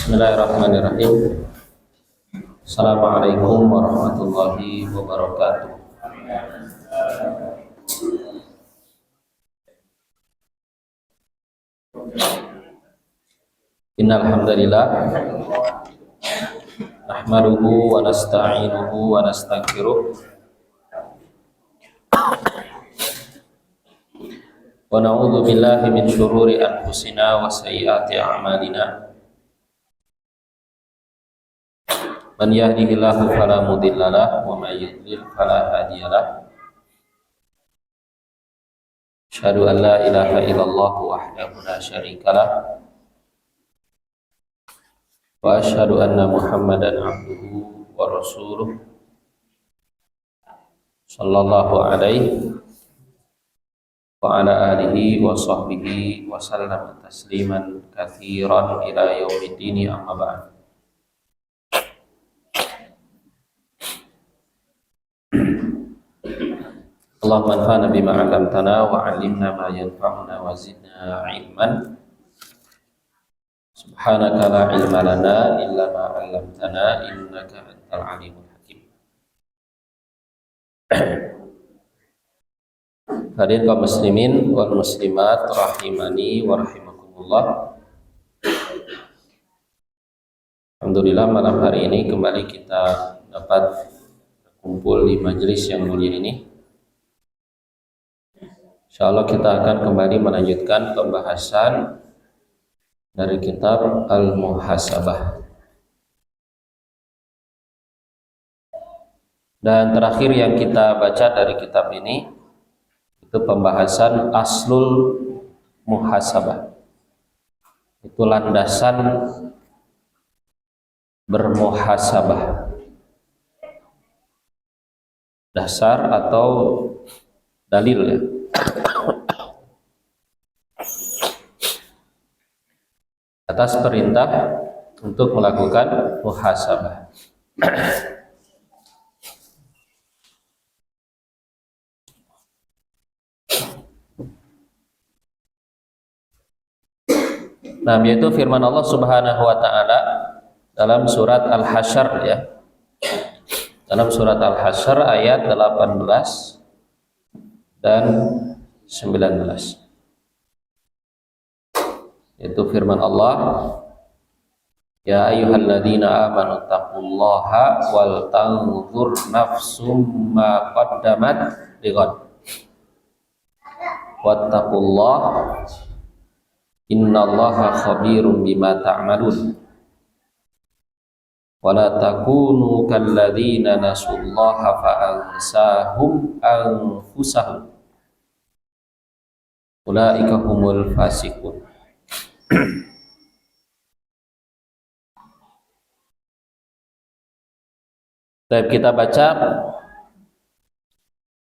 Bismillahirrahmanirrahim. Assalamualaikum warahmatullahi wabarakatuh. Innal hamdalillah nahmaduhu wa nasta'inuhu wa nastaghfiruh wa na'udzu billahi min syururi anfusina wa sayyiati a'malina. Man yahdihillahu fala mudhillalah wa may yudlil fala hadiyalah. Asyhadu an la ilaha illallah wahdahu la syarikalah wa asyhadu anna Muhammadan abduhu wa rasuluh sallallahu alaihi wa ala alihi wa sahbihi wa sallam tasliman katsiran ila yaumiddin, amma ba'd. Allahumma anfa'na bima 'allamtana wa 'allimna ma yanfa'una wa zidna 'ilman. Subhanaka la 'ilma lana illa ma 'allamtana innaka antal 'alimul hakim. Hadirin kaum muslimin wal muslimat rahimani wa rahimakumullah. Alhamdulillah, malam hari ini kembali kita dapat berkumpul di majelis yang mulia ini. Insyaallah kita akan kembali melanjutkan pembahasan dari kitab Al-Muhasabah. Dan terakhir yang kita baca dari kitab ini itu pembahasan aslul muhasabah. Itu landasan bermuhasabah. Dasar atau dalil ya. Atas perintah untuk melakukan muhasabah. Nah, yaitu firman Allah Subhanahu wa taala dalam surat Al-Hasyr ya. Dalam surat Al-Hasyr ayat 18 dan 19. Itu firman Allah, ya ayyuhalladzina amanu taqullaha wal tanzur nafsum ma qaddamat lighad wattaqullaha innallaha khabirum bima ta'malun wa la takunu kalladzina nasullaha fa ansahum anfusahum ulaika humul fasiqun. Kita baca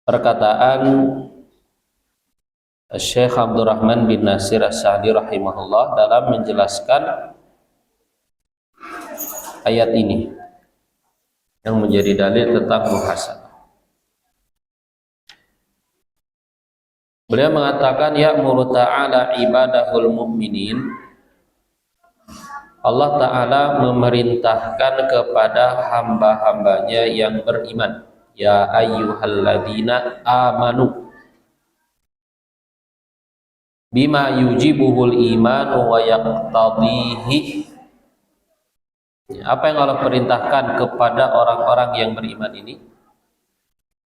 perkataan Syekh Abdurrahman bin Nasir As-Sa'di rahimahullah dalam menjelaskan ayat ini yang menjadi dalil tentang muhasabah. Beliau mengatakan ya'muru ta'ala ibadahul mu'minin. Allah Ta'ala memerintahkan kepada hamba-hambanya yang beriman, ya ayyuhalladzina amanu bima yujibuhul imanu wa yaqtadihi. Apa yang Allah perintahkan kepada orang-orang yang beriman ini,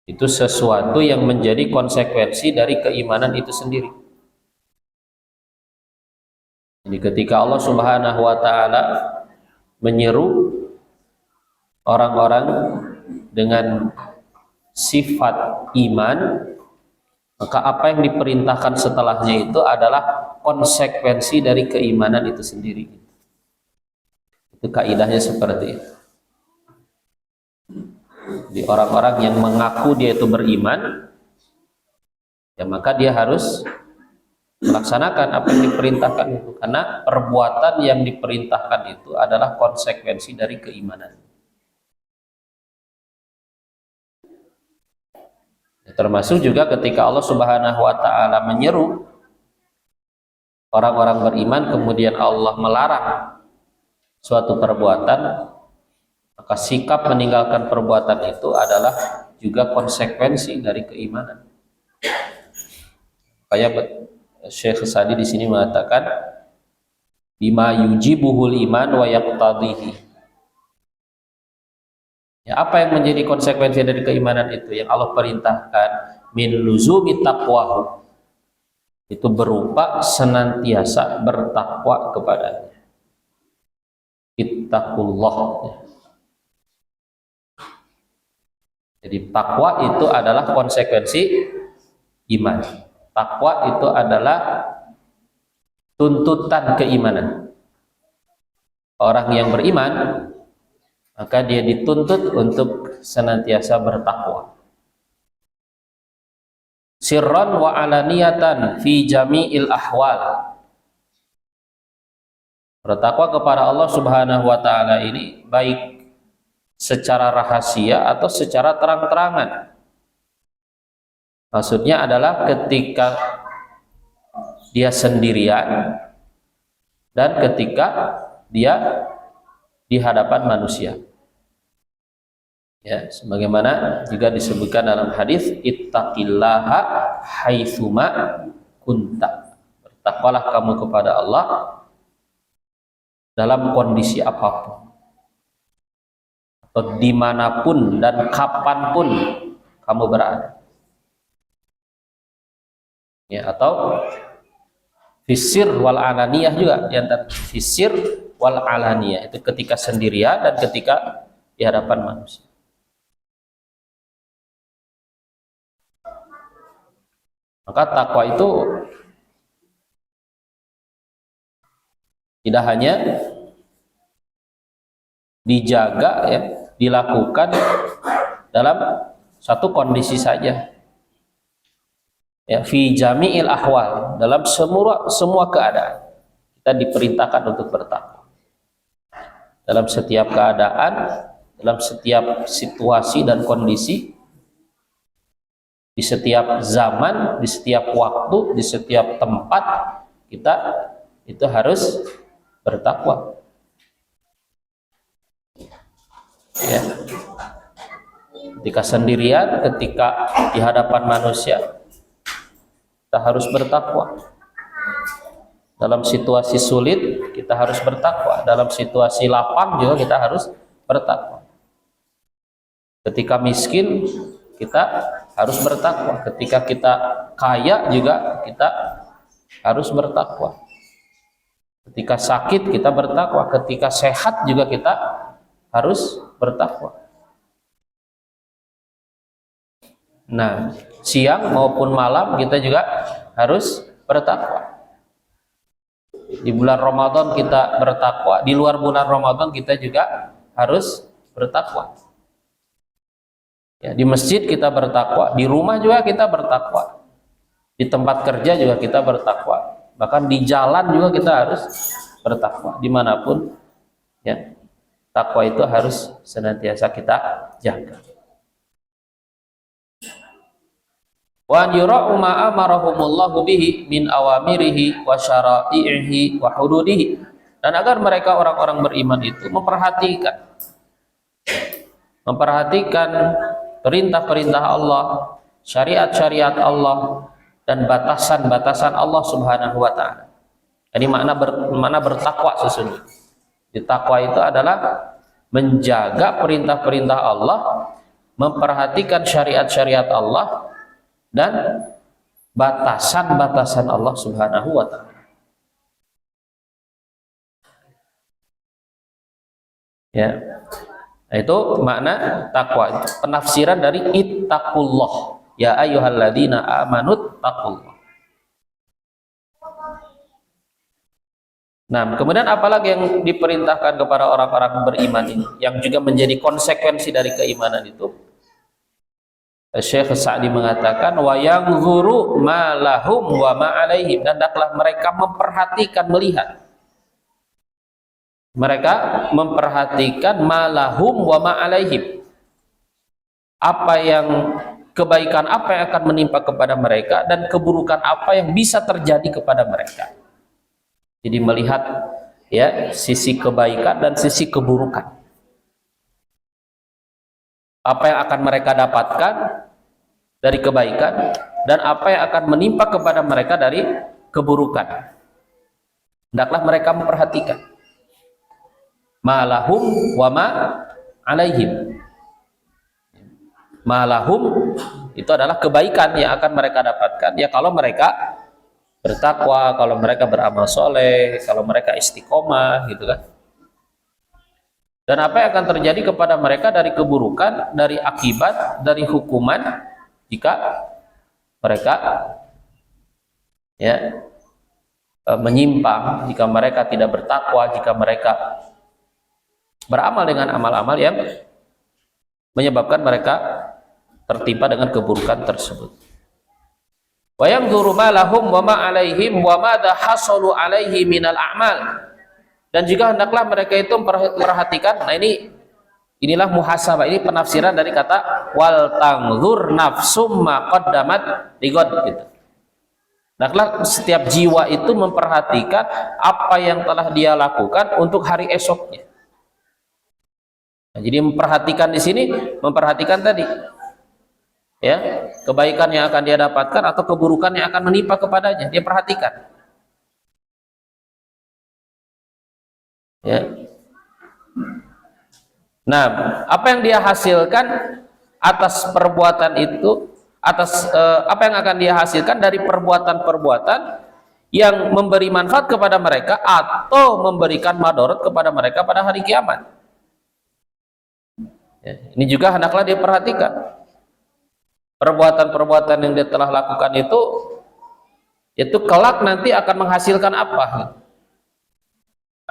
itu sesuatu yang menjadi konsekuensi dari keimanan itu sendiri. Jadi ketika Allah Subhanahu wa taala menyeru orang-orang dengan sifat iman, maka apa yang diperintahkan setelahnya itu adalah konsekuensi dari keimanan itu sendiri. Itu kaidahnya seperti itu. Di orang-orang yang mengaku dia itu beriman, ya maka dia harus melaksanakan apa yang diperintahkan itu, karena perbuatan yang diperintahkan itu adalah konsekuensi dari keimanan. Termasuk juga ketika Allah Subhanahu wa taala menyeru orang-orang beriman, kemudian Allah melarang suatu perbuatan, maka sikap meninggalkan perbuatan itu adalah juga konsekuensi dari keimanan. Kayak Syekh Sa'di di sini mengatakan bima yujibuhul iman wa yaqtadihi. Ya, apa yang menjadi konsekuensi dari keimanan itu yang Allah perintahkan min luzumi taqwahu, itu berupa senantiasa bertakwa kepadanya. Ittaqullah. Jadi takwa itu adalah konsekuensi iman. Takwa itu adalah tuntutan keimanan. Orang yang beriman, maka dia dituntut untuk senantiasa bertakwa. Sirran wa alaniyatan fi jami'il ahwal. Bertakwa kepada Allah Subhanahu wa taala ini baik secara rahasia atau secara terang-terangan. Maksudnya adalah ketika dia sendirian dan ketika dia di hadapan manusia. Ya, sebagaimana juga disebutkan dalam hadis ittaqillaha haitsuma kunta. Bertakwalah kamu kepada Allah dalam kondisi apapun atau dimanapun dan kapanpun kamu berada. Ya, atau fisir wal alaniyah juga, di antara fisir wal alaniyah itu ketika sendirian dan ketika di hadapan manusia. Maka takwa itu tidak hanya dijaga, ya, dilakukan dalam satu kondisi saja. Ya, fi jami'il ahwal, dalam semua keadaan kita diperintahkan untuk bertakwa. Dalam setiap keadaan, dalam setiap situasi dan kondisi, di setiap zaman, di setiap waktu, di setiap tempat, kita itu harus bertakwa. Ya. Ketika sendirian, ketika di hadapan manusia, kita harus bertakwa. Dalam situasi sulit kita harus bertakwa. Dalam situasi lapang juga kita harus bertakwa. Ketika miskin kita harus bertakwa. Ketika kita kaya juga kita harus bertakwa. Ketika sakit kita bertakwa. Ketika sehat juga kita harus bertakwa. Nah, siang maupun malam kita juga harus bertakwa. Di bulan Ramadan kita bertakwa, di luar bulan Ramadan kita juga harus bertakwa. Ya, di masjid kita bertakwa, di rumah juga kita bertakwa, di tempat kerja juga kita bertakwa, bahkan di jalan juga kita harus bertakwa. Dimanapun, ya, takwa itu harus senantiasa kita jaga. Wa an yura'u ma amarahumullahu bihi min awamirihi wa syara'ihi wa hududihi, dan agar mereka orang-orang beriman itu memperhatikan perintah-perintah Allah, syariat-syariat Allah, dan batasan-batasan Allah Subhanahu wa taala. Jadi makna bertakwa sesungguhnya. Di takwa itu adalah menjaga perintah-perintah Allah, memperhatikan syariat-syariat Allah, dan batasan-batasan Allah Subhanahu wa taala. Ya. Nah, itu makna takwa. Penafsiran dari ittaqullah. Ya ayyuhalladzina amanu taqullah. Nah, kemudian apalagi yang diperintahkan kepada orang-orang beriman ini yang juga menjadi konsekuensi dari keimanan itu? Syekh Sa'di mengatakan wa yanzuru ma lahum wa ma alaihim, dan hendaklah mereka memperhatikan, melihat. Mereka memperhatikan ma lahum wa ma alaihim. Apa yang kebaikan apa yang akan menimpa kepada mereka dan keburukan apa yang bisa terjadi kepada mereka. Jadi melihat ya, sisi kebaikan dan sisi keburukan. Apa yang akan mereka dapatkan dari kebaikan dan apa yang akan menimpa kepada mereka dari keburukan. Hendaklah mereka memperhatikan malahum wa ma alaihim. Malahum itu adalah kebaikan yang akan mereka dapatkan ya kalau mereka bertakwa, kalau mereka beramal soleh, kalau mereka istiqomah gitu kan. Dan apa yang akan terjadi kepada mereka dari keburukan, dari akibat, dari hukuman jika mereka ya menyimpang, jika mereka tidak bertakwa, jika mereka beramal dengan amal-amal yang menyebabkan mereka tertimpa dengan keburukan tersebut. Wa yanzuru ma lahum wa ma alaihim wa ma hasalu alaihi minal a'mal. Dan juga hendaklah mereka itu memperhatikan, nah inilah muhasabah, ini penafsiran dari kata wal tanzur nafsum ma qaddamat ligod gitu. Hendaklah setiap jiwa itu memperhatikan apa yang telah dia lakukan untuk hari esoknya. Nah, jadi memperhatikan di sini, memperhatikan tadi ya, kebaikan yang akan dia dapatkan atau keburukan yang akan menimpa kepadanya, dia perhatikan. Ya. Nah, apa yang dia hasilkan atas perbuatan itu, atas apa yang akan dia hasilkan dari perbuatan-perbuatan yang memberi manfaat kepada mereka atau memberikan madarat kepada mereka pada hari kiamat. Ya, ini juga hendaklah dia perhatikan. Perbuatan-perbuatan yang dia telah lakukan itu kelak nanti akan menghasilkan apa?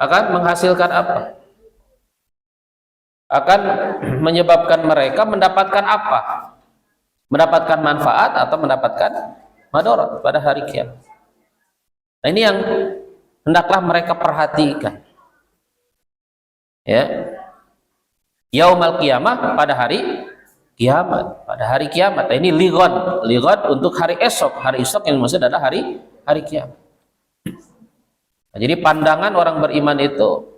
Akan menghasilkan apa? Akan menyebabkan mereka mendapatkan apa? Mendapatkan manfaat atau mendapatkan madarat pada hari kiamat. Nah, ini yang hendaklah mereka perhatikan. Ya. Yaumal qiyamah, pada hari kiamat, pada hari kiamat. Nah, ini lighad untuk hari esok. Hari esok yang maksud adalah hari kiamat. Nah, jadi pandangan orang beriman itu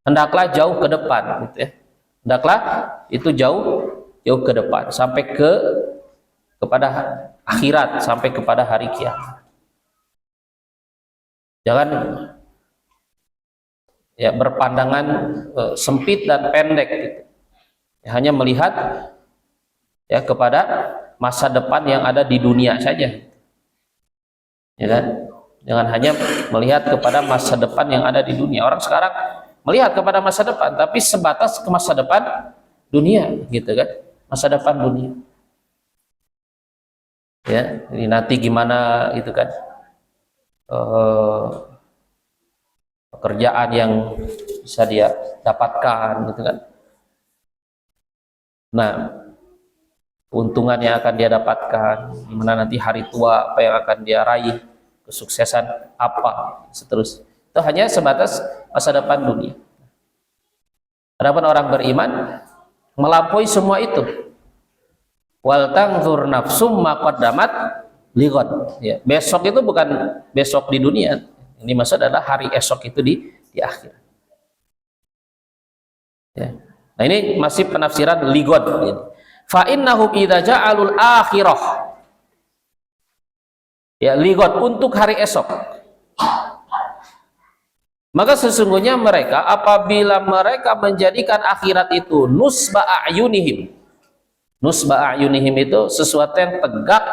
hendaklah jauh ke depan gitu ya. Hendaklah itu jauh ke depan sampai kepada akhirat, sampai kepada hari kiamat. Jangan ya berpandangan sempit dan pendek gitu. Ya, hanya melihat ya kepada masa depan yang ada di dunia saja. Ya kan? Jangan hanya melihat kepada masa depan yang ada di dunia. Orang sekarang melihat kepada masa depan, tapi sebatas ke masa depan dunia, gitu kan? Masa depan dunia. Ya, ini nanti gimana, gitu kan? Pekerjaan yang bisa dia dapatkan, gitu kan? Nah, keuntungan yang akan dia dapatkan, gimana nanti hari tua, apa yang akan dia raih, kesuksesan apa, seterusnya. Itu hanya sebatas masa depan dunia. Adapun orang beriman melampaui semua itu. Wal tanzur nafsum ma qaddamat lighad. Ya, besok itu bukan besok di dunia. Ini maksud adalah hari esok itu di akhirat. Ya. Nah, ini masih penafsiran lighad. Fa innahum idza ja'alul akhirah, ya, lighad untuk hari esok. Maka sesungguhnya mereka apabila mereka menjadikan akhirat itu nusba a'yunihim. Nusba a'yunihim itu sesuatu yang tegak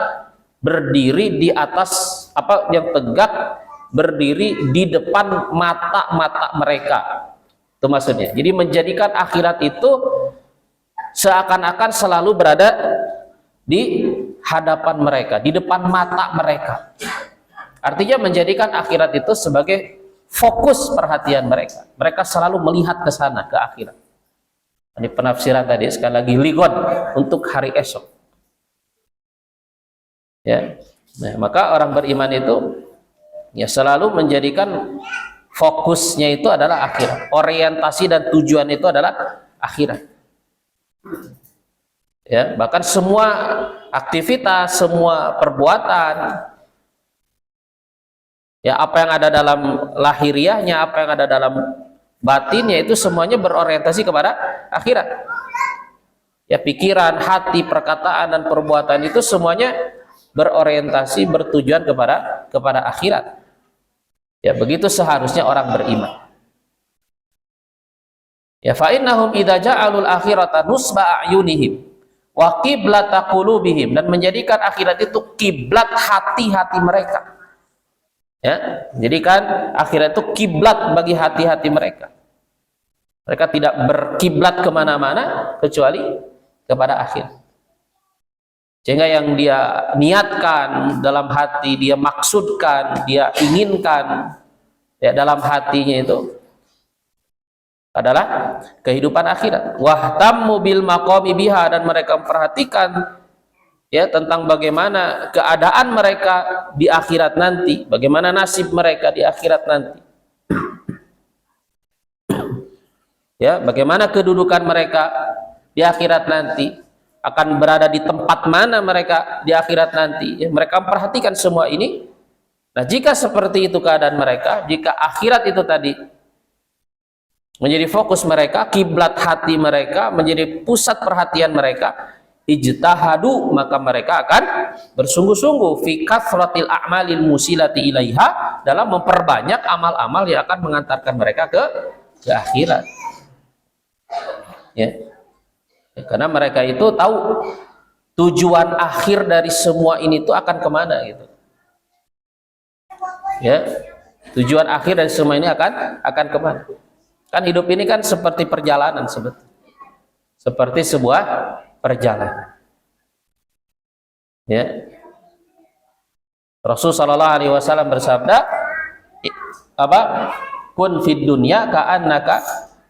berdiri di atas, apa yang tegak berdiri di depan mata-mata mereka. Itu maksudnya. Jadi menjadikan akhirat itu seakan-akan selalu berada di hadapan mereka, di depan mata mereka. Artinya menjadikan akhirat itu sebagai fokus perhatian mereka. Mereka selalu melihat ke sana, ke akhirat. Ini penafsiran tadi, sekali lagi lighad untuk hari esok. Ya. Nah, maka orang beriman itu ya selalu menjadikan fokusnya itu adalah akhirat. Orientasi dan tujuan itu adalah akhirat. Ya, bahkan semua aktivitas, semua perbuatan Ya, apa yang ada dalam lahiriahnya, apa yang ada dalam batinnya itu semuanya berorientasi kepada akhirat. Ya, pikiran, hati, perkataan dan perbuatan itu semuanya berorientasi, bertujuan kepada akhirat. Ya, begitu seharusnya orang beriman. Ya, fa innahum idza ja'alul akhirata nusba a'yunihim wa qiblata qulubihim, dan menjadikan akhirat itu kiblat hati-hati mereka. Ya, jadikan akhirat itu kiblat bagi hati-hati mereka. Mereka tidak berkiblat kemana-mana kecuali kepada akhirat. Sehingga yang dia niatkan dalam hati, dia maksudkan, dia inginkan ya dalam hatinya itu adalah kehidupan akhirat. Wahtammu bil maqami biha, dan mereka memperhatikan ya tentang bagaimana keadaan mereka di akhirat nanti, bagaimana nasib mereka di akhirat nanti. Ya, bagaimana kedudukan mereka di akhirat nanti, akan berada di tempat mana mereka di akhirat nanti. Ya, mereka memperhatikan semua ini. Nah, jika seperti itu keadaan mereka, jika akhirat itu tadi menjadi fokus mereka, kiblat hati mereka, menjadi pusat perhatian mereka, ijtahadu, maka mereka akan bersungguh-sungguh fi kathratil a'malil musilati ilaiha, dalam memperbanyak amal-amal yang akan mengantarkan mereka ke akhirat. Ya. Karena mereka itu tahu tujuan akhir dari semua ini itu akan kemana gitu. Ya, tujuan akhir dari semua ini akan kemana? Kan hidup ini kan seperti perjalanan sebetulnya, seperti sebuah perjalanan. Ya, Rasul Shallallahu Alaihi Wasallam bersabda, apa? Kun fid dunya ka'annaka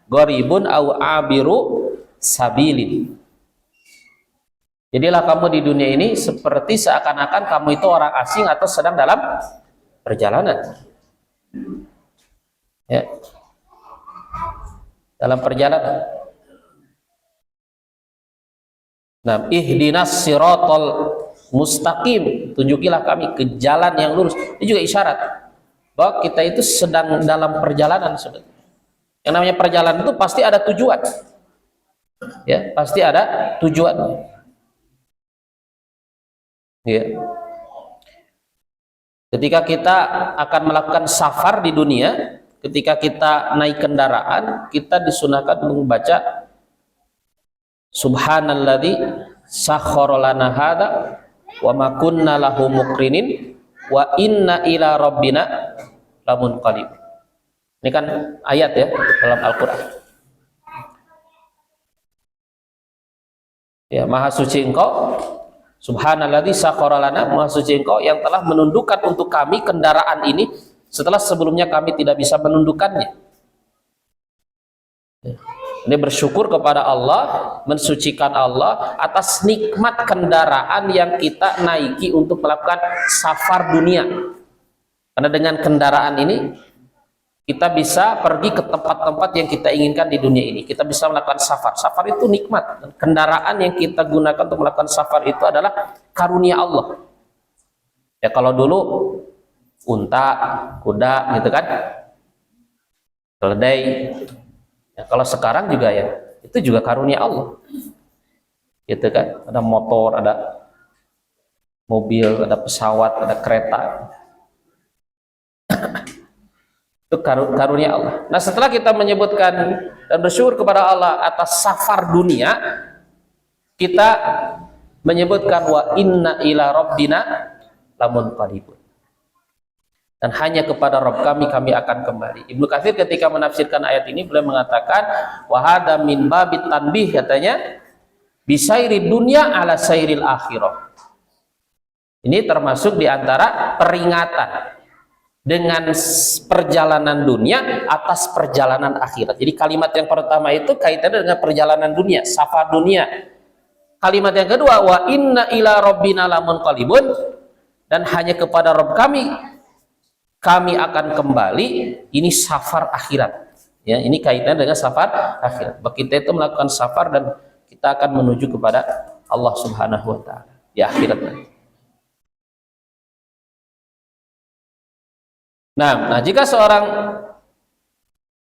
gharibun au abiru sabilin. Jadilah kamu di dunia ini seperti seakan-akan kamu itu orang asing atau sedang dalam perjalanan. Ya. Dalam perjalanan. Nah, ihdinas siratal mustaqim, tunjukilah kami ke jalan yang lurus. Ini juga isyarat bahwa kita itu sedang dalam perjalanan. Yang namanya perjalanan itu pasti ada tujuan. Ya, pasti ada tujuan. Ya. Ketika kita akan melakukan safar di dunia, ketika kita naik kendaraan, kita disunahkan membaca Subhanalladzi sakhkhara lana hadza wa ma kunna lahu muqrinin wa inna ila rabbina lamunqalib. Ini kan ayat ya dalam Al-Qur'an. Ya, Maha suci Engkau, Subhanalladzi sakhkhara lana, Maha suci Engkau yang telah menundukkan untuk kami kendaraan ini setelah sebelumnya kami tidak bisa menundukkannya. Ini bersyukur kepada Allah, mensucikan Allah atas nikmat kendaraan yang kita naiki untuk melakukan safar dunia. Karena dengan kendaraan ini kita bisa pergi ke tempat-tempat yang kita inginkan di dunia ini. Kita bisa melakukan safar. Safar itu nikmat. Kendaraan yang kita gunakan untuk melakukan safar itu adalah karunia Allah. Ya, kalau dulu unta, kuda gitu kan, keledai. Ya, kalau sekarang juga ya, itu juga karunia Allah. Gitu kan, ada motor, ada mobil, ada pesawat, ada kereta. Itu karunia Allah. Nah, setelah kita menyebutkan dan bersyukur kepada Allah atas safar dunia, kita menyebutkan wa inna ila rabbina lamunqalibun. Dan hanya kepada Rabb kami akan kembali. Ibnu Katsir ketika menafsirkan ayat ini beliau mengatakan wa hadza min babit tanbih, katanya bisairi dunya ala sairil akhirah. Ini termasuk diantara peringatan dengan perjalanan dunia atas perjalanan akhirat. Jadi kalimat yang pertama itu kaitannya dengan perjalanan dunia, safar dunia. Kalimat yang kedua wa inna ila rabbina lamunqalibun, dan hanya kepada Rabb kami akan kembali. Ini safar akhirat. Ya, ini kaitan dengan safar akhirat. Kita itu melakukan safar dan kita akan menuju kepada Allah Subhanahu wa taala di akhirat nanti. Nah, jika seorang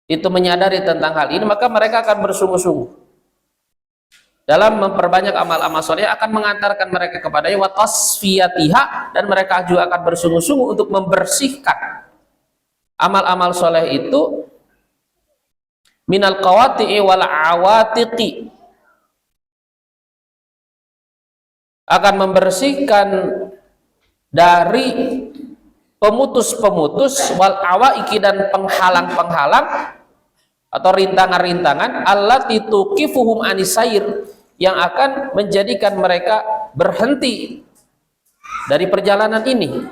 itu menyadari tentang hal ini, maka mereka akan bersungguh-sungguh dalam memperbanyak amal-amal soleh, akan mengantarkan mereka kepadanya wa tasfiyatiha, dan mereka juga akan bersungguh-sungguh untuk membersihkan amal-amal soleh itu minal qawati'i wal awatiqi, akan membersihkan dari pemutus-pemutus wal awaiki, dan penghalang-penghalang atau rintangan-rintangan allati tuqifuhum anisair, yang akan menjadikan mereka berhenti dari perjalanan ini,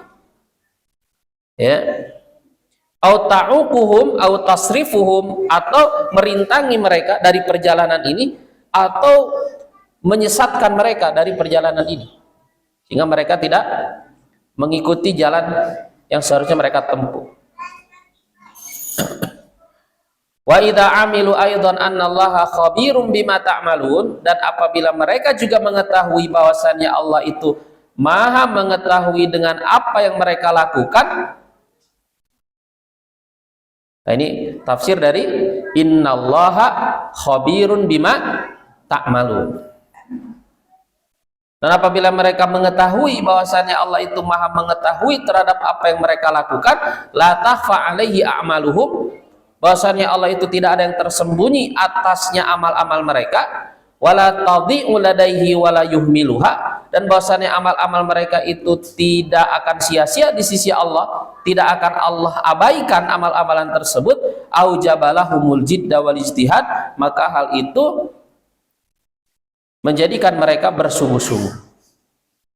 ya, au ta'uquhum au tasrifuhum, atau merintangi mereka dari perjalanan ini, atau menyesatkan mereka dari perjalanan ini, sehingga mereka tidak mengikuti jalan yang seharusnya mereka tempuh. Wa idza amilu aidan annallaha khabirum bima ta'malun, dan apabila mereka juga mengetahui bahwasannya Allah itu maha mengetahui dengan apa yang mereka lakukan. Nah, ini tafsir dari innallaha khabirun bima ta'malun. Dan apabila mereka mengetahui bahwasannya Allah itu maha mengetahui terhadap apa yang mereka lakukan, la takhfa alaihi a'maluhum, bahwasannya Allah itu tidak ada yang tersembunyi atasnya amal-amal mereka, wala tadhi'u ladaihi wala yuhmiluha, dan bahwasannya amal-amal mereka itu tidak akan sia-sia di sisi Allah, tidak akan Allah abaikan amal-amalan tersebut. Au jabalahumul jidda wal ijtihad, maka hal itu menjadikan mereka bersungguh-sungguh,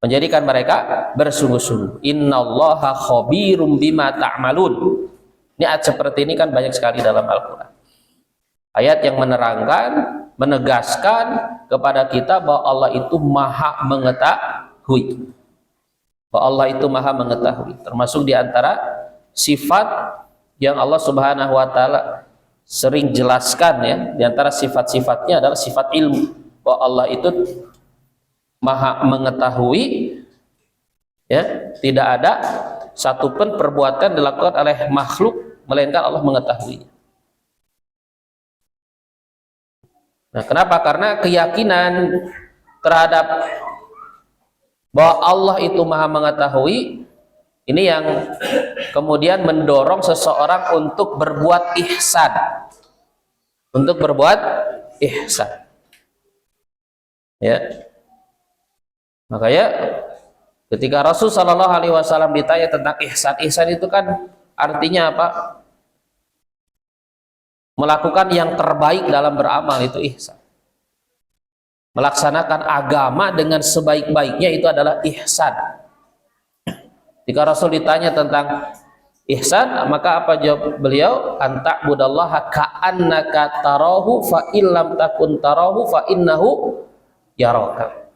menjadikan mereka bersungguh-sungguh. Innallaha khabirum bima ta'malun. Ini ayat seperti ini kan banyak sekali dalam Al-Quran, ayat yang menerangkan, menegaskan kepada kita bahwa Allah itu maha mengetahui, bahwa Allah itu maha mengetahui. Termasuk diantara sifat yang Allah subhanahu wa ta'ala sering jelaskan, ya, diantara sifat-sifatnya adalah sifat ilmu, bahwa Allah itu maha mengetahui, ya, tidak ada satupun perbuatan dilakukan oleh makhluk melainkan Allah mengetahui. Nah, kenapa? Karena keyakinan terhadap bahwa Allah itu maha mengetahui ini yang kemudian mendorong seseorang untuk berbuat ihsan, untuk berbuat ihsan, ya. Makanya ketika Rasul Shallallahu Alaihi Wasallam ditanya tentang ihsan, ihsan itu kan artinya apa? Melakukan yang terbaik dalam beramal, itu ihsan. Melaksanakan agama dengan sebaik-baiknya, itu adalah ihsan. Jika Rasul ditanya tentang ihsan, maka apa jawab beliau? Anta'budallaha ka'annaka tarahu fa illam takun tarahu fa innahu yaraka.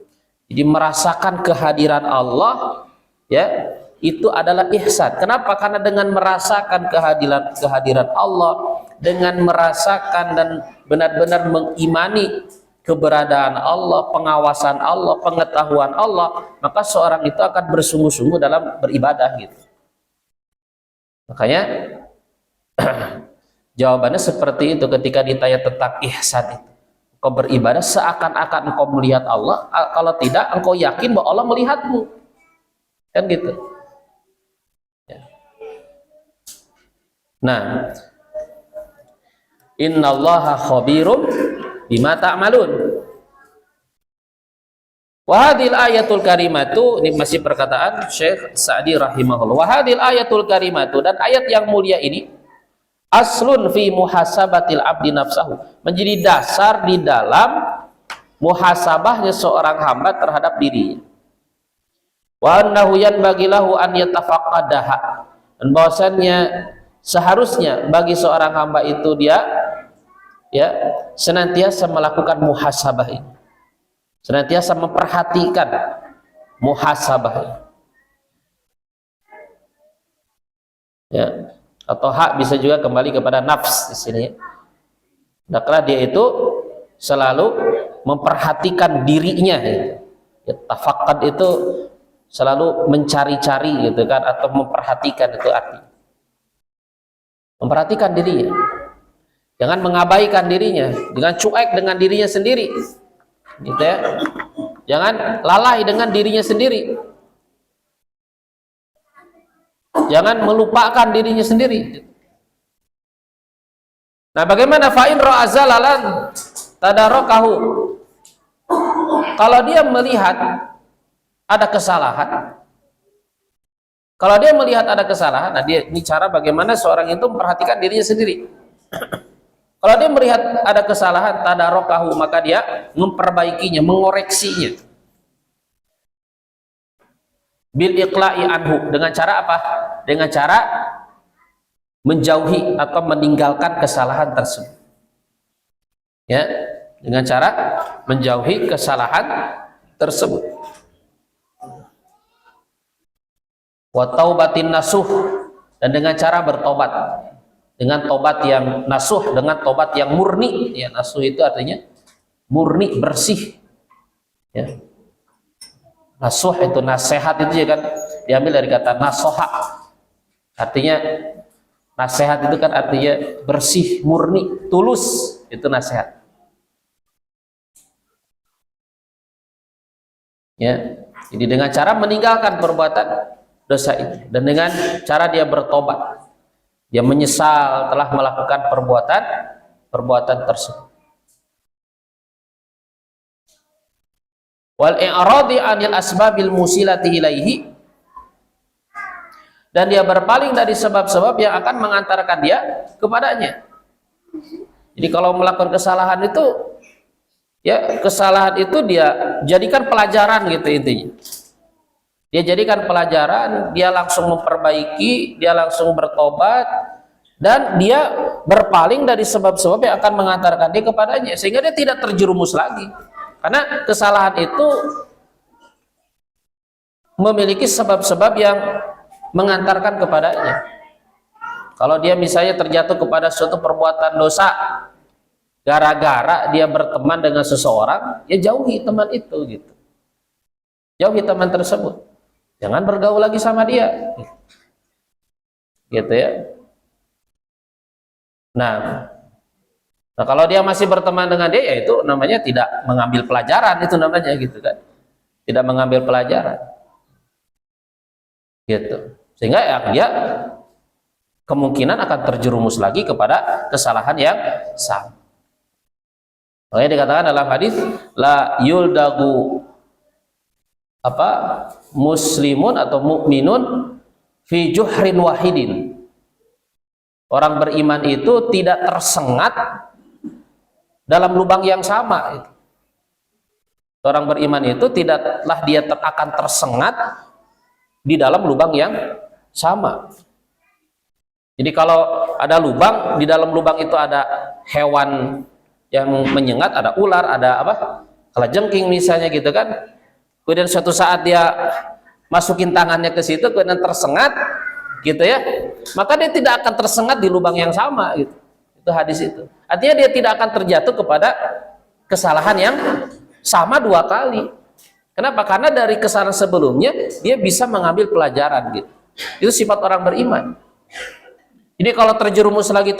Jadi merasakan kehadiran Allah, ya, itu adalah ihsan. Kenapa? Karena dengan merasakan kehadiran Allah, dengan merasakan dan benar-benar mengimani keberadaan Allah, pengawasan Allah, pengetahuan Allah, maka seorang itu akan bersungguh-sungguh dalam beribadah, gitu. Makanya jawabannya seperti itu ketika ditanya tentang ihsan itu. Kau beribadah seakan-akan engkau melihat Allah, kalau tidak engkau yakin bahwa Allah melihatmu, kan gitu. Ya. Nah, innallaha khabirum bima ta'malun. Wa hadhil ayatul karimatu, ini masih perkataan Syekh Sa'di rahimahullah. Wa hadhil ayatul karimatu, dan ayat yang mulia ini aslun fi muhasabatil abdi nafsahu, menjadi dasar di dalam muhasabahnya seorang hamba terhadap dirinya. Wa annahu yanbaghi lahu an yatafaqqadaha, dan bahwasannya seharusnya bagi seorang hamba itu dia, ya, senantiasa melakukan muhasabah ini, senantiasa memperhatikan muhasabah ini, ya. Atau hak bisa juga kembali kepada nafs di sini. Hendaklah dia itu selalu memperhatikan dirinya, gitu. Ya, tafaqqad itu selalu mencari-cari, gitu kan, atau memperhatikan, itu artinya. memperhatikan dirinya. Jangan mengabaikan dirinya, jangan cuek dengan dirinya sendiri. Gitu ya. Jangan lalai dengan dirinya sendiri. Jangan melupakan dirinya sendiri. Nah, bagaimana fa'in ra'azalalan tadarakahu? Kalau dia melihat ada kesalahan, nah ini cara bagaimana seorang itu memperhatikan dirinya sendiri. Kalau dia melihat ada kesalahan, tadarakahu, maka dia memperbaikinya, mengoreksinya. Bil iqla'i anhu, dengan cara apa? Dengan cara menjauhi atau meninggalkan kesalahan tersebut. Ya, dengan cara menjauhi kesalahan tersebut. Wa taubatin nasuh, dan dengan cara bertobat. Dengan tobat yang nasuh, dengan tobat yang murni. Ya, nasuh itu artinya murni, bersih. Ya. Nasuh itu nasihat, itu ya kan diambil dari kata nasoha. Artinya nasihat itu kan artinya bersih, murni, tulus, itu nasihat. Ya. Jadi dengan cara meninggalkan perbuatan dosa itu, dan dengan cara dia bertobat. Dia menyesal telah melakukan perbuatan tersebut. Wal i'radi 'anil asbabil musilati ilaihi, dan dia berpaling dari sebab-sebab yang akan mengantarkan dia kepadanya. Jadi kalau melakukan kesalahan itu, ya kesalahan itu dia jadikan pelajaran gitu intinya. Dia jadikan pelajaran, dia langsung memperbaiki, dia langsung bertobat, dan dia berpaling dari sebab-sebab yang akan mengantarkan dia kepadanya, sehingga dia tidak terjerumus lagi. Karena kesalahan itu memiliki sebab-sebab yang mengantarkan kepadanya. Kalau dia misalnya terjatuh kepada suatu perbuatan dosa gara-gara dia berteman dengan seseorang, ya jauhi teman itu gitu. Jauhi teman tersebut. Jangan bergaul lagi sama dia. Gitu ya. Nah, kalau dia masih berteman dengan dia, ya itu namanya tidak mengambil pelajaran, itu namanya gitu kan. Tidak mengambil pelajaran. Gitu. Sehingga ya dia kemungkinan akan terjerumus lagi kepada kesalahan yang sama. Makanya dikatakan dalam hadis, la yuldagu muslimun atau mukminun fi juhrin wahidin. Orang beriman itu tidak tersengat dalam lubang yang sama. Orang beriman itu tidaklah dia akan tersengat di dalam lubang yang sama. Jadi kalau ada lubang, di dalam lubang itu ada hewan yang menyengat, ada ular, ada kalajengking misalnya gitu kan. Kemudian suatu saat dia masukin tangannya ke situ, kemudian tersengat gitu ya, maka dia tidak akan tersengat di lubang yang sama gitu. Itu hadis itu. Artinya dia tidak akan terjatuh kepada kesalahan yang sama dua kali. Kenapa? Karena dari kesalahan sebelumnya dia bisa mengambil pelajaran gitu. Itu sifat orang beriman. Jadi kalau terjerumus lagi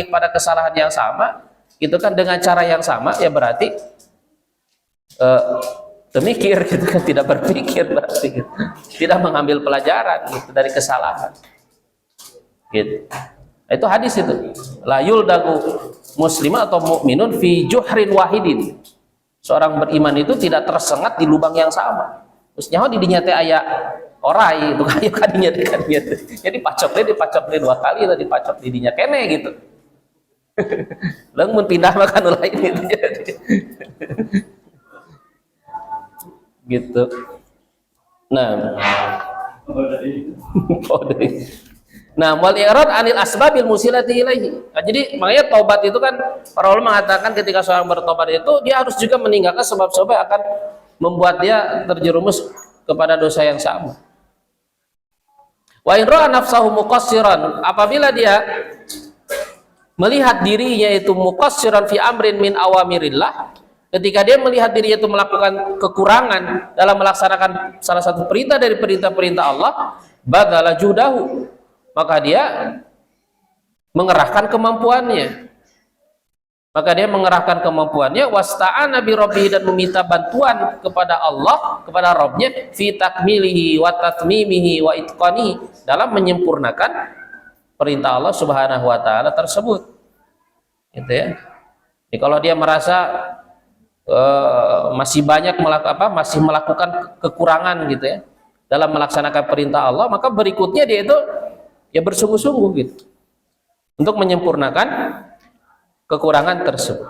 kepada kesalahan yang sama, gitu kan, dengan cara yang sama, ya berarti mikir gitu kan, tidak berpikir berarti gitu. Tidak mengambil pelajaran gitu dari kesalahan gitu. Itu hadis itu, la yuldagu muslimah atau mukminun fi juhrin wahidin. Seorang beriman itu tidak tersengat di lubang yang sama. Terus nyaho di dinya teh aya orai itu kayu kadinya kan gitu. Jadi dipacoknya dua kali, atau dipacok di dinya kene gitu. Leung mun pindah makan lain itu gitu. Nah, wal i'rad 'anil asbabil musilati ilaihi. Nah, jadi makanya taubat itu kan para ulama mengatakan ketika seorang bertobat itu dia harus juga meninggalkan sebab-sebab yang akan membuat dia terjerumus kepada dosa yang sama. Wa in ra'a nafsahu muqassiran, apabila dia melihat dirinya itu muqassiran fi amrin min awamirillah, ketika dia melihat dirinya itu melakukan kekurangan dalam melaksanakan salah satu perintah dari perintah-perintah Allah, badala judahu, maka dia mengerahkan kemampuannya. Maka dia mengerahkan kemampuannya, wasta'ana bi rabbih, dan meminta bantuan kepada Allah, kepada Rabbnya, fi takmilihi wa tatmimihi wa itqanihi, dalam menyempurnakan perintah Allah Subhanahu wa taala tersebut. Gitu ya. Jadi kalau dia merasa masih banyak masih melakukan kekurangan gitu ya dalam melaksanakan perintah Allah, maka berikutnya dia itu ya bersungguh-sungguh gitu untuk menyempurnakan kekurangan tersebut.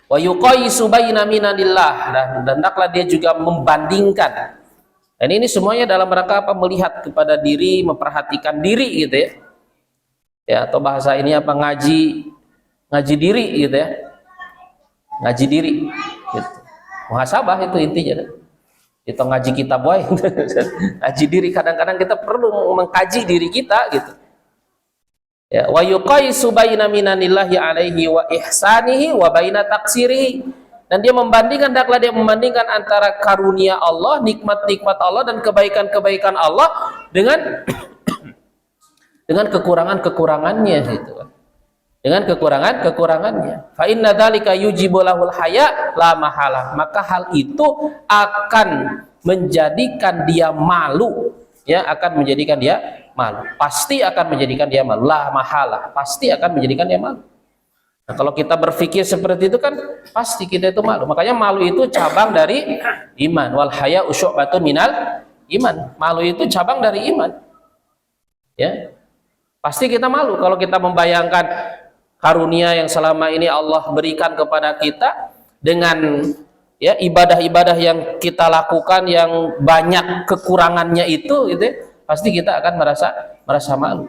Wa yuqayisu baina minanillah, dan hendaklah dia juga membandingkan. Dan ini semuanya dalam rangka apa? Melihat kepada diri, memperhatikan diri gitu ya. Ya, atau bahasa ini apa, ngaji diri gitu ya. Ngaji diri gitu. Muhasabah itu intinya. Itu ngaji kitab wae. Ngaji diri, kadang-kadang kita perlu mengkaji diri kita gitu. Ya, wa yuqaisu baina minanillahi alaihi wa ihsanihi wa baina taksirihi, dan dia membandingkan, hendaklah dia membandingkan antara karunia Allah, nikmat-nikmat Allah dan kebaikan-kebaikan Allah dengan dengan kekurangan-kekurangannya gitu kan. Dengan kekurangan-kekurangannya. Fa inna dzalika yujibu lahul haya la mahalah, maka hal itu akan menjadikan dia malu, ya, akan menjadikan dia malu, pasti akan menjadikan dia malu, la mahalah, pasti akan menjadikan dia malu. Nah, kalau kita berpikir seperti itu kan pasti kita itu malu. Makanya malu itu cabang dari iman. Wal haya usyu'batun minal iman. Malu itu cabang dari iman. Ya, pasti kita malu kalau kita membayangkan karunia yang selama ini Allah berikan kepada kita dengan ya ibadah-ibadah yang kita lakukan yang banyak kekurangannya itu gitu ya. Pasti kita akan merasa malu.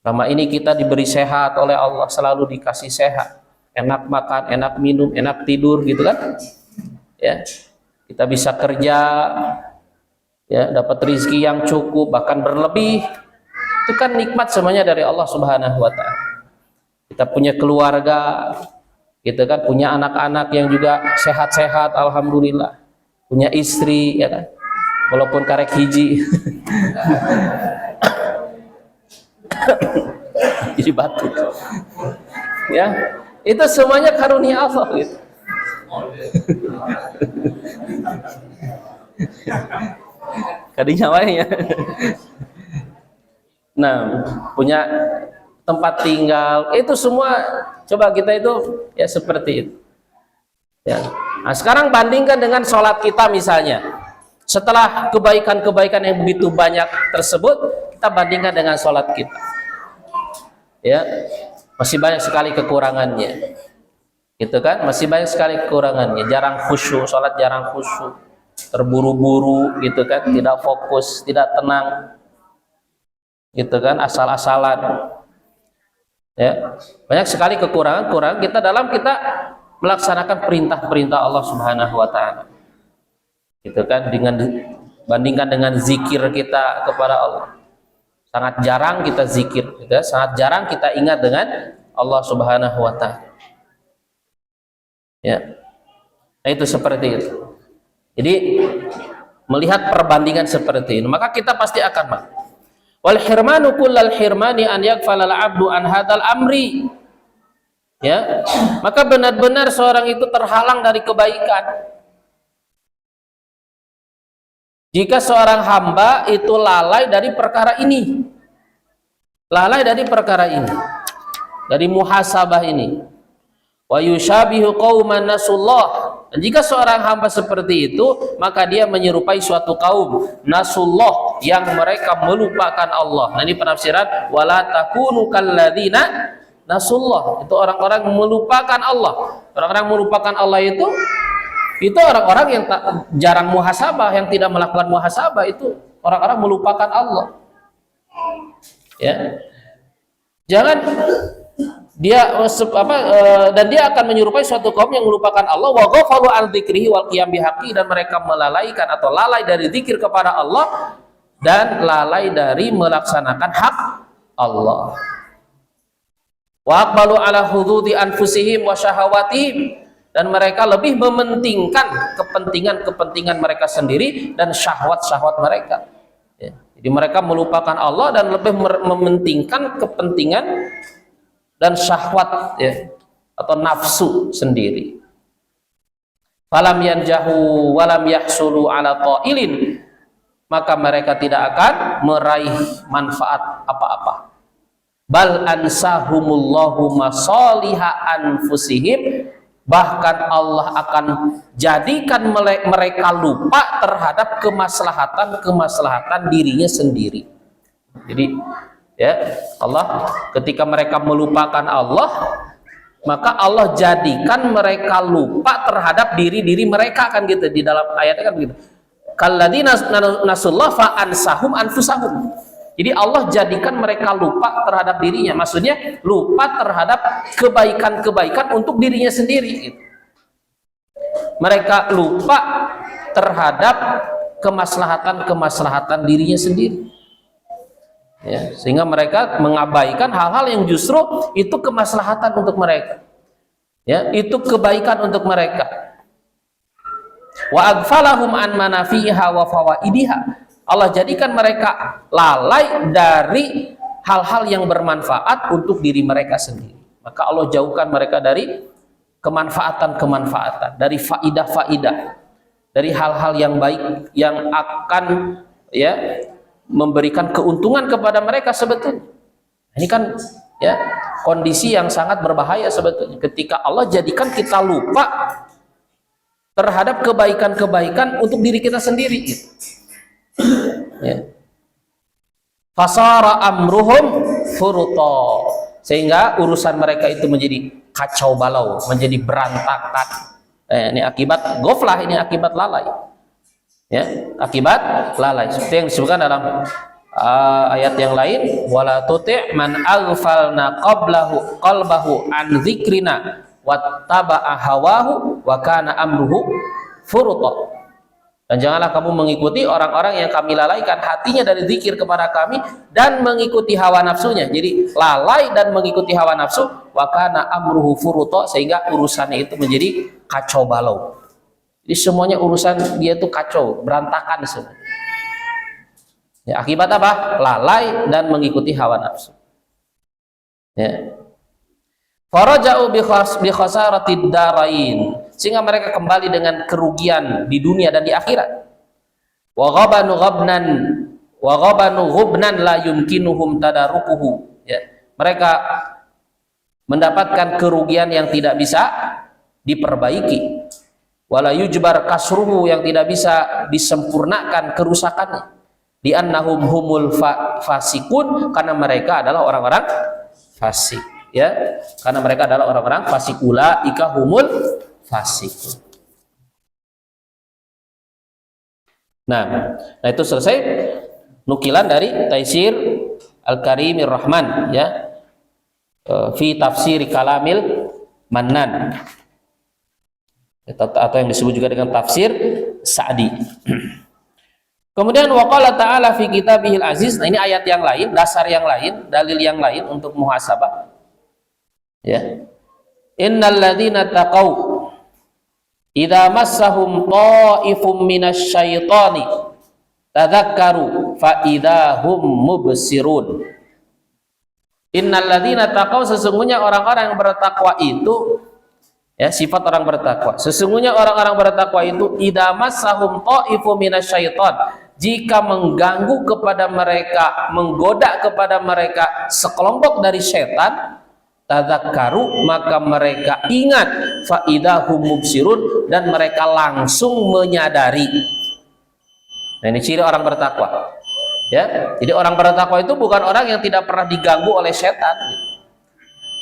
Selama ini kita diberi sehat oleh Allah, selalu dikasih sehat, enak makan, enak minum, enak tidur gitu kan. Ya. Kita bisa kerja, ya, dapat rezeki yang cukup, bahkan berlebih. Itu kan nikmat semuanya dari Allah Subhanahu wa taala. Kita punya keluarga, gitu kan, punya anak-anak yang juga sehat-sehat, alhamdulillah. Punya istri, ya kan. Walaupun karek hiji jadi batu ya, itu semuanya karunia Allah gitu. Kadinya wae ya. Nah, punya tempat tinggal, itu semua coba kita itu ya seperti itu ya. Nah, sekarang bandingkan dengan sholat kita misalnya. Setelah kebaikan-kebaikan yang begitu banyak tersebut, kita bandingkan dengan sholat kita, ya, masih banyak sekali kekurangannya, gitu kan? Masih banyak sekali kekurangannya. Jarang khusyuk, sholat jarang khusyuk, terburu-buru, gitu kan? Tidak fokus, tidak tenang, gitu kan? Asal-asalan, ya. Banyak sekali kekurangan-kekurangan kita dalam kita melaksanakan perintah-perintah Allah Subhanahu wa taala. Gitu kan, dengan bandingkan dengan zikir kita kepada Allah, sangat jarang kita zikir, gitu ya? Sangat jarang kita ingat dengan Allah Subhanahu wa taala. Ya. Nah, itu seperti itu. Jadi melihat perbandingan seperti ini, maka kita pasti akan malu. Wal hirmanu kullal hirmani an yaghfalal abdu an hadzal amri. Ya. Maka benar-benar seorang itu terhalang dari kebaikan jika seorang hamba itu lalai dari perkara ini, lalai dari perkara ini, dari muhasabah ini. Wa yushabihu qauman nasullah, dan jika seorang hamba seperti itu, maka dia menyerupai suatu kaum nasullah yang mereka melupakan Allah. Nah, ini penafsiran wala takunu kalladzina nasullah, itu orang-orang melupakan Allah. Orang-orang melupakan Allah itu orang-orang yang jarang muhasabah, yang tidak melakukan muhasabah, itu orang-orang melupakan Allah. Ya, jangan dia dan dia akan menyerupai suatu kaum yang melupakan Allah, wa ghafalu an dzikrihi wal qiyam bihaqqi, dan mereka melalaikan atau lalai dari zikir kepada Allah dan lalai dari melaksanakan hak Allah. Wa aqbalu ala hududi anfusihim wa syahawatihim, dan mereka lebih mementingkan kepentingan-kepentingan mereka sendiri dan syahwat-syahwat mereka. Ya. Jadi Jadi mereka melupakan Allah dan lebih mementingkan kepentingan dan syahwat ya, atau nafsu sendiri. Falam yanjahu walam yahsulu ala ta'ilin, maka mereka tidak akan meraih manfaat apa-apa. Bal ansahumullahu masaliha anfusihim, bahkan Allah akan jadikan mereka lupa terhadap kemaslahatan dirinya sendiri. Jadi ya, Allah ketika mereka melupakan Allah, maka Allah jadikan mereka lupa terhadap diri mereka, kan gitu di dalam ayatnya kan begitu. Kalladzina nasullah fa ansahum anfusahum. Jadi Allah jadikan mereka lupa terhadap dirinya, maksudnya lupa terhadap kebaikan-kebaikan untuk dirinya sendiri gitu. Mereka lupa terhadap kemaslahatan dirinya sendiri ya, sehingga mereka mengabaikan hal-hal yang justru itu kemaslahatan untuk mereka ya, itu kebaikan untuk mereka. Wa aghfalahum an manafiha wa fawaidiha, Allah jadikan mereka lalai dari hal-hal yang bermanfaat untuk diri mereka sendiri. Maka Allah jauhkan mereka dari kemanfaatan, dari faidah-faidah, dari hal-hal yang baik yang akan ya memberikan keuntungan kepada mereka sebetulnya. Ini kan ya kondisi yang sangat berbahaya sebetulnya ketika Allah jadikan kita lupa terhadap kebaikan-kebaikan untuk diri kita sendiri gitu. Ya. Fasara amruhum furuta, sehingga urusan mereka itu menjadi kacau balau, menjadi berantakan. Ini akibat ghaflah, ini akibat lalai. Ya, akibat lalai. Seperti yang disebutkan dalam ayat yang lain, wala tuti' man aghfalna qalbahu an dzikrina wattaba'a hawahu wa kana amruhu furuta. Dan janganlah kamu mengikuti orang-orang yang kami lalaikan hatinya dari zikir kepada kami dan mengikuti hawa nafsunya. Jadi lalai dan mengikuti hawa nafsu, wa kana amruhu furuta, sehingga urusannya itu menjadi kacau balau. Jadi semuanya urusan dia itu kacau, berantakan semua. Ya, akibat apa? Lalai dan mengikuti hawa nafsu. Ya. Faraja'u bi khasaratid darain, sehingga mereka kembali dengan kerugian di dunia dan di akhirat. Wa ghabanu ghubnan la yumkinuhum tadarukuhu. Ya, mereka mendapatkan kerugian yang tidak bisa diperbaiki. Wala yujbar kasruhu, yang tidak bisa disempurnakan kerusakannya. Di annahum humul fasikun, karena mereka adalah orang-orang fasik. Ya, karena mereka adalah orang-orang fasik. Ulaika humul fasik. Nah, itu selesai nukilan dari Taisir Al-Karimir Rahman ya, fi tafsir kalamil Mannan, atau yang disebut juga dengan tafsir Sa'di. Kemudian waqala ta'ala fi kitabihil aziz. Nah, ini ayat yang lain, dasar yang lain, dalil yang lain untuk muhasabah. Ya. Innal ladzina taqaw idza massahum ta'ifum minasyaitani tadzakkaru fa idzahum mubsirun. Innal ladzina taqaw, sesungguhnya orang-orang yang bertakwa itu ya, sifat orang bertakwa. Sesungguhnya orang-orang bertakwa itu idza massahum ta'ifum minasyaitan, jika mengganggu kepada mereka, menggoda kepada mereka sekelompok dari setan, tadzakkaru, maka mereka ingat, fa idahum mubsirun, dan mereka langsung menyadari. Nah, ini ciri orang bertakwa ya. Jadi orang bertakwa itu bukan orang yang tidak pernah diganggu oleh setan.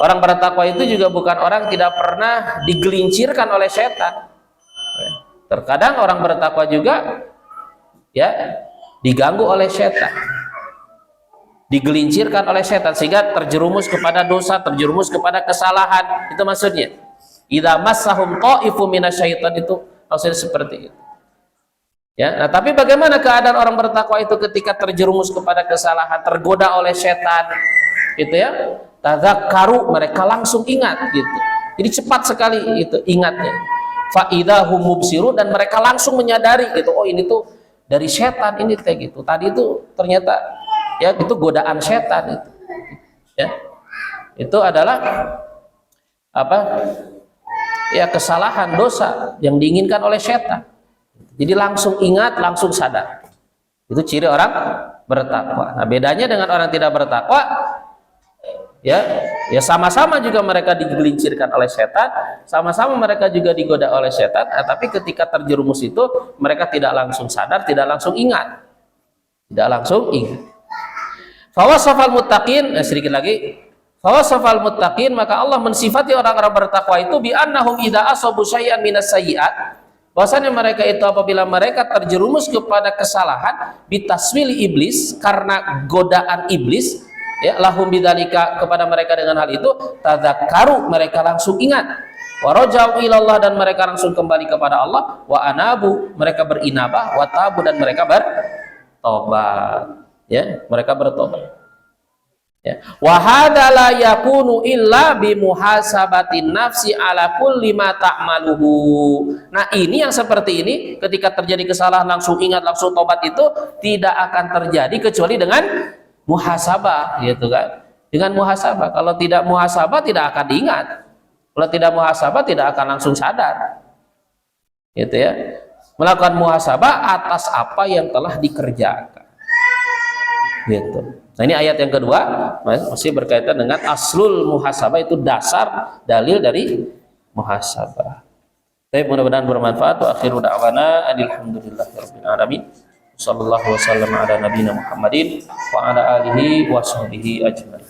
Orang bertakwa itu juga bukan orang yang tidak pernah digelincirkan oleh setan. Terkadang orang bertakwa juga ya diganggu oleh setan, digelincirkan oleh setan, sehingga terjerumus kepada dosa, terjerumus kepada kesalahan. Itu maksudnya idza massahum ta'ifum minasyaitan, itu maksudnya seperti itu ya. Nah, tapi bagaimana keadaan orang bertakwa itu ketika terjerumus kepada kesalahan, tergoda oleh setan gitu ya? Tadzakkaru, mereka langsung ingat gitu. Jadi cepat sekali itu ingatnya. Fa idahum mubsirun, dan mereka langsung menyadari gitu, oh ini tuh dari setan ini teh gitu. Tadi itu ternyata ya itu godaan setan itu. Ya. Itu adalah apa? Ya kesalahan, dosa yang diinginkan oleh setan. Jadi langsung ingat, langsung sadar. Itu ciri orang bertakwa. Nah, bedanya dengan orang tidak bertakwa, ya sama-sama juga mereka digelincirkan oleh setan, sama-sama mereka juga digoda oleh setan, tapi ketika terjerumus itu mereka tidak langsung sadar, tidak langsung ingat. Tidak langsung ingat. Fawasafal muttaqin, sedikit lagi. Fawasafal muttaqin, maka Allah mensifati orang-orang bertakwa itu bi annahum idza asabu syai'an minas sayyi'at, bahwasanya mereka itu apabila mereka terjerumus kepada kesalahan bitaswili iblis, karena godaan iblis, ya lahum bidzalika, kepada mereka dengan hal itu tadzakkaru, mereka langsung ingat, wa raja'u ilallah, dan mereka langsung kembali kepada Allah, wa anabu, mereka berinabah, wa tabu, dan mereka bertobat, ya mereka bertobat. Ya. Wa hadza la yakunu illa bi muhasabatin nafsi ala kulli ma ta'maluhu. Nah, ini yang seperti ini ketika terjadi kesalahan langsung ingat, langsung tobat, itu tidak akan terjadi kecuali dengan muhasabah, gitu kan. Dengan muhasabah. Kalau tidak muhasabah tidak akan diingat. Kalau tidak muhasabah tidak akan langsung sadar. Gitu ya. Melakukan muhasabah atas apa yang telah dikerjakan. Gitu. Nah, ini ayat yang kedua masih berkaitan dengan aslul muhasabah, itu dasar dalil dari muhasabah. Baik, mudah-mudahan bermanfaat. Wa akhiru da'wana alhamdulillahirabbil alamin. Sallallahu wasallam ala nabiyina Muhammadin wa ala alihi wa sahbihi ajmain.